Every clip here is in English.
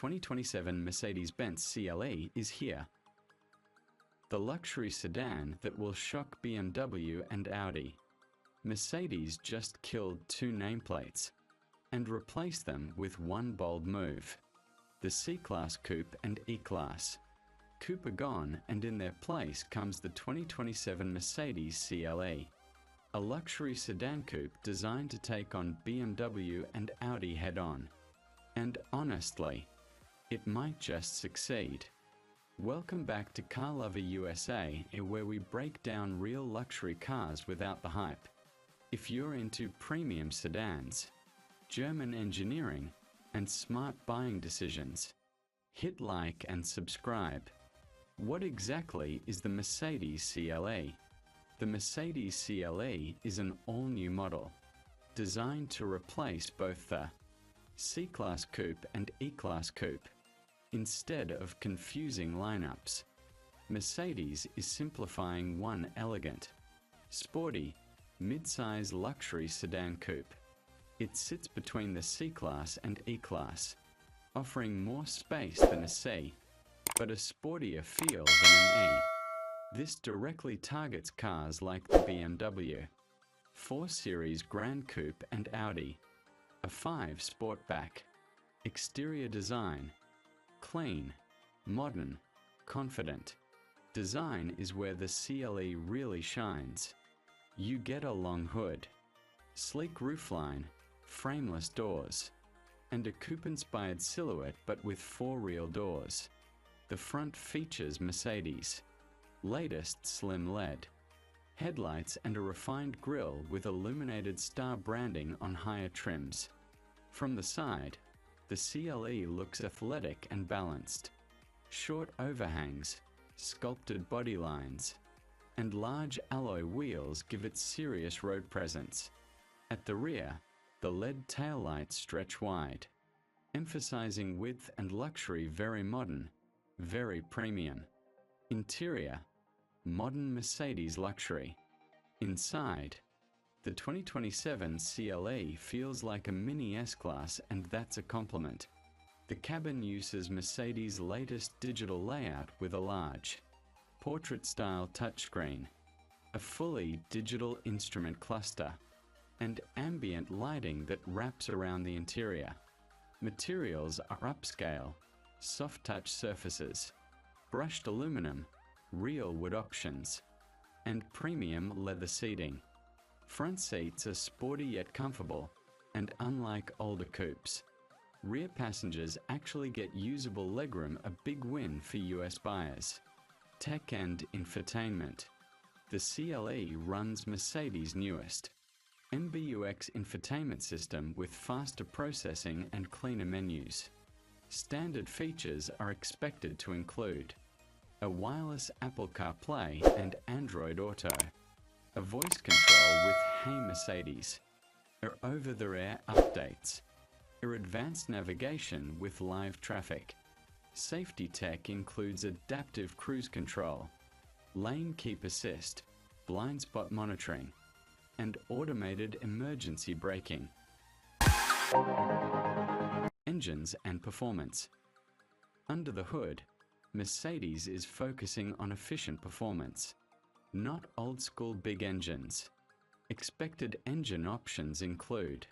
2027 Mercedes-Benz CLE is here. The luxury sedan that will shock BMW and Audi. Mercedes just killed two nameplates and replaced them with one bold move. The C-Class Coupe and E-Class. Coupe are gone, and in their place comes the 2027 Mercedes CLE. A luxury sedan coupe designed to take on BMW and Audi head-on. And honestly, it might just succeed. Welcome back to Car Lover USA, where we break down real luxury cars without the hype. If you're into premium sedans, German engineering, and smart buying decisions, hit like and subscribe. What exactly is the Mercedes CLE? The Mercedes CLE is an all-new model, designed to replace both the C-Class Coupe and E-Class Coupe. Instead of confusing lineups, Mercedes is simplifying one elegant, sporty, mid-size luxury sedan coupe. It sits between the C-Class and E-Class, offering more space than a C, but a sportier feel than an E. This directly targets cars like the BMW 4 Series Grand Coupe and Audi A5 Sportback. Exterior design: clean, modern, confident. Design is where the CLE really shines. You get a long hood, sleek roofline, frameless doors, and a coupe-inspired silhouette but with 4 real doors. The front features Mercedes' latest slim LED headlights and a refined grille with illuminated star branding on higher trims. From the side, the CLE looks athletic and balanced. Short overhangs, sculpted body lines, and large alloy wheels give it serious road presence. At the rear, the LED taillights stretch wide, emphasizing width and luxury. Very modern, very premium. Interior: modern Mercedes luxury. Inside, the 2027 CLE feels like a mini S-Class, and that's a compliment. The cabin uses Mercedes' latest digital layout with a large, portrait-style touchscreen, a fully digital instrument cluster, and ambient lighting that wraps around the interior. Materials are upscale, soft-touch surfaces, brushed aluminum, real wood options, and premium leather seating. Front seats are sporty yet comfortable, and unlike older coupes, rear passengers actually get usable legroom, a big win for US buyers. Tech and infotainment. The CLE runs Mercedes' newest MBUX infotainment system with faster processing and cleaner menus. Standard features are expected to include a wireless Apple CarPlay and Android Auto, a voice control with Hey Mercedes, or over-the-air updates, or advanced navigation with live traffic. Safety tech includes adaptive cruise control, lane keep assist, blind spot monitoring, and automated emergency braking. Engines and performance. Under the hood, Mercedes is focusing on efficient performance, not old-school big engines. Expected engine options include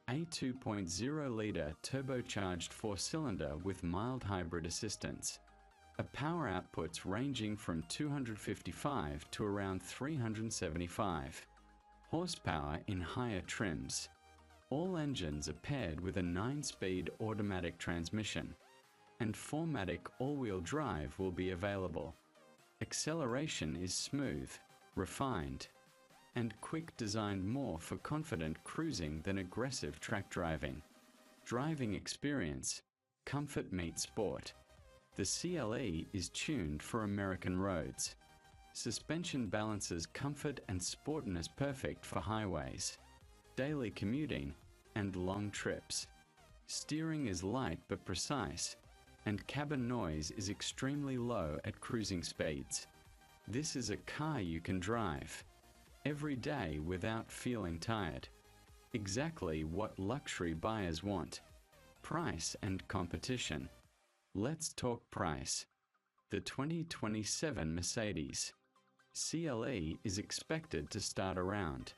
a 2.0-liter turbocharged 4-cylinder with mild hybrid assistance, a power outputs ranging from 255 to around 375 horsepower in higher trims. All engines are paired with a 9-speed automatic transmission, and 4MATIC all-wheel drive will be available. Acceleration is smooth, refined, and quick, designed more for confident cruising than aggressive track driving. Driving experience: comfort meets sport. The CLE is tuned for American roads. Suspension balances comfort and sportiness, perfect for highways, daily commuting, and long trips. Steering is light but precise, and cabin noise is extremely low at cruising speeds. This is a car you can drive every day without feeling tired. Exactly what luxury buyers want. Price and competition. Let's talk price. The 2027 Mercedes CLE is expected to start around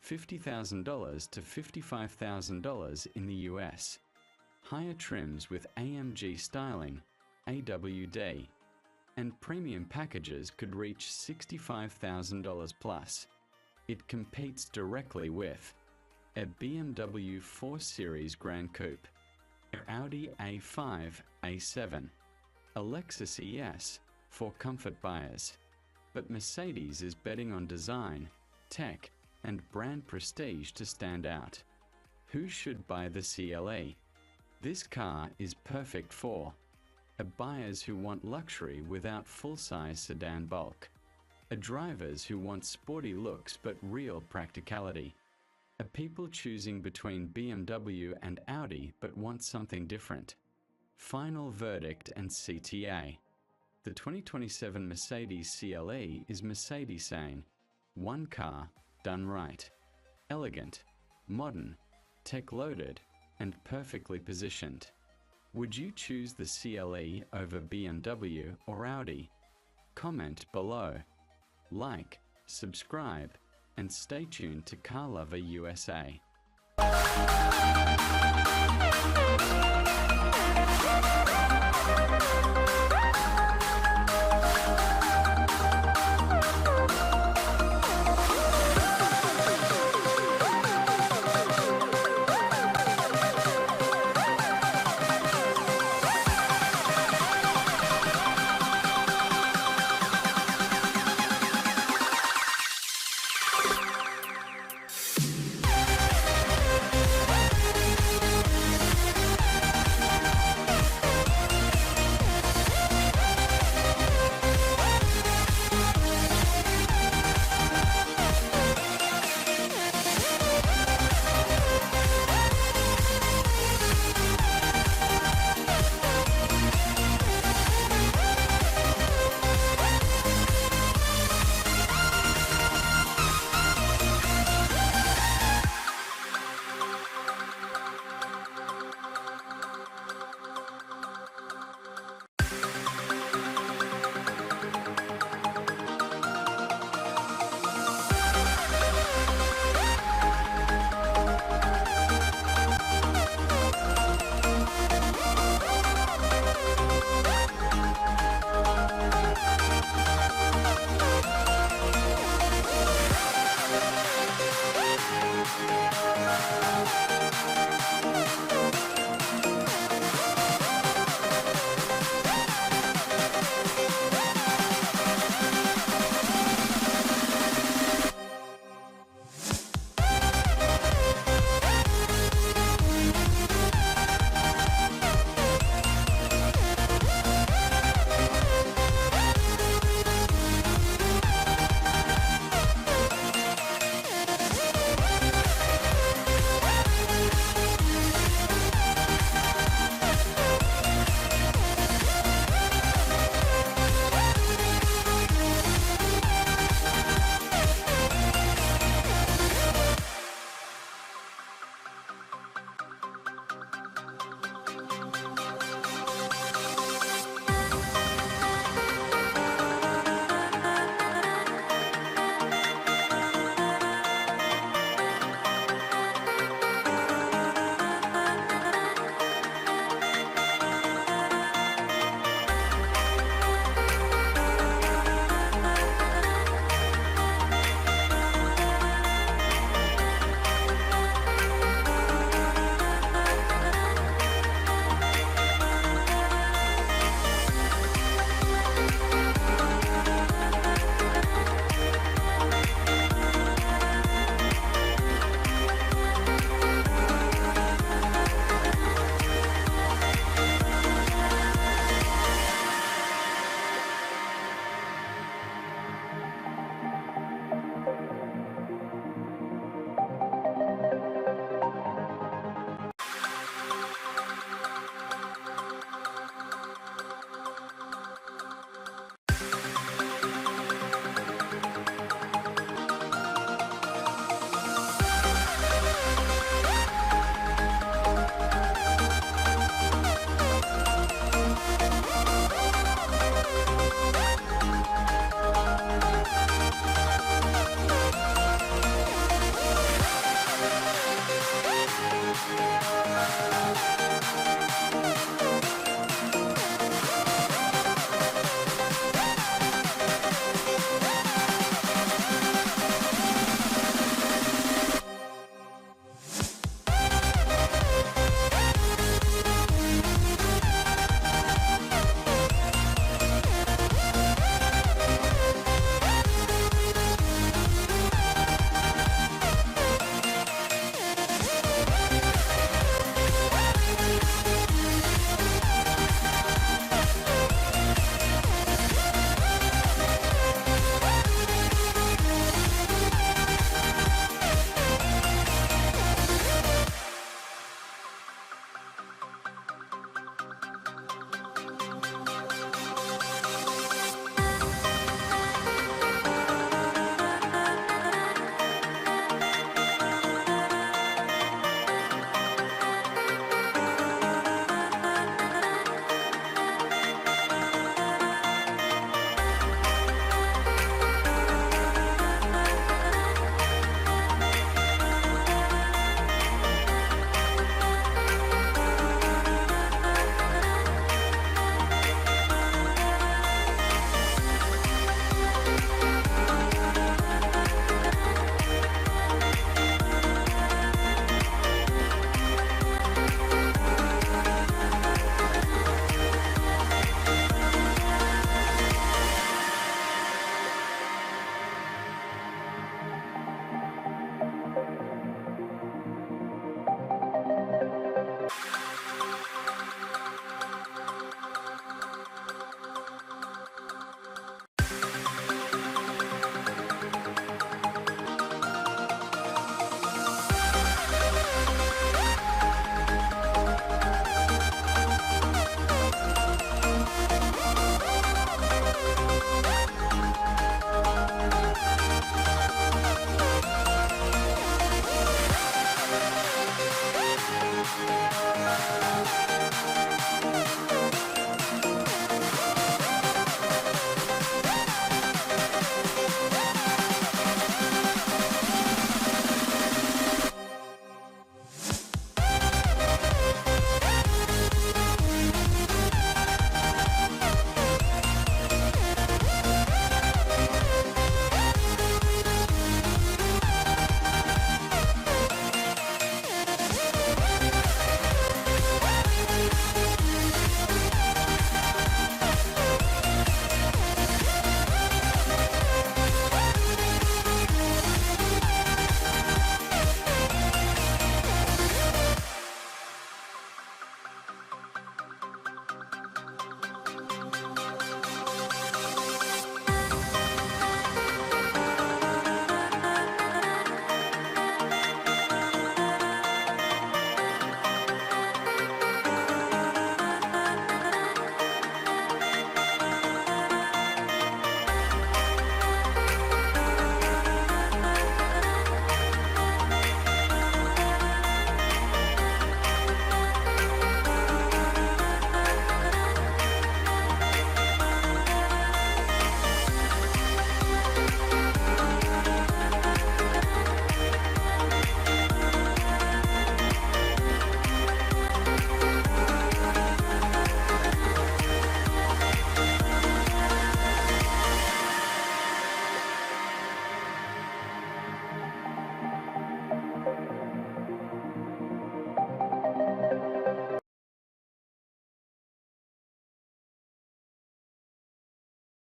$50,000 to $55,000 in the US. Higher trims with AMG styling, AWD, and premium packages could reach $65,000 plus. It competes directly with a BMW 4 Series Grand Coupe, Audi A5, A7, a Lexus ES for comfort buyers. But Mercedes is betting on design, tech, and brand prestige to stand out. Who should buy the CLE? This car is perfect for a buyers who want luxury without full-size sedan bulk, a drivers who want sporty looks but real practicality, a people choosing between BMW and Audi but want something different. Final verdict and CTA. The 2027 Mercedes CLE is Mercedes saying, one car, done right. Elegant, modern, tech-loaded, and perfectly positioned. Would you choose the CLE over BMW or Audi? Comment below. Like, subscribe, and stay tuned to Car Lover USA.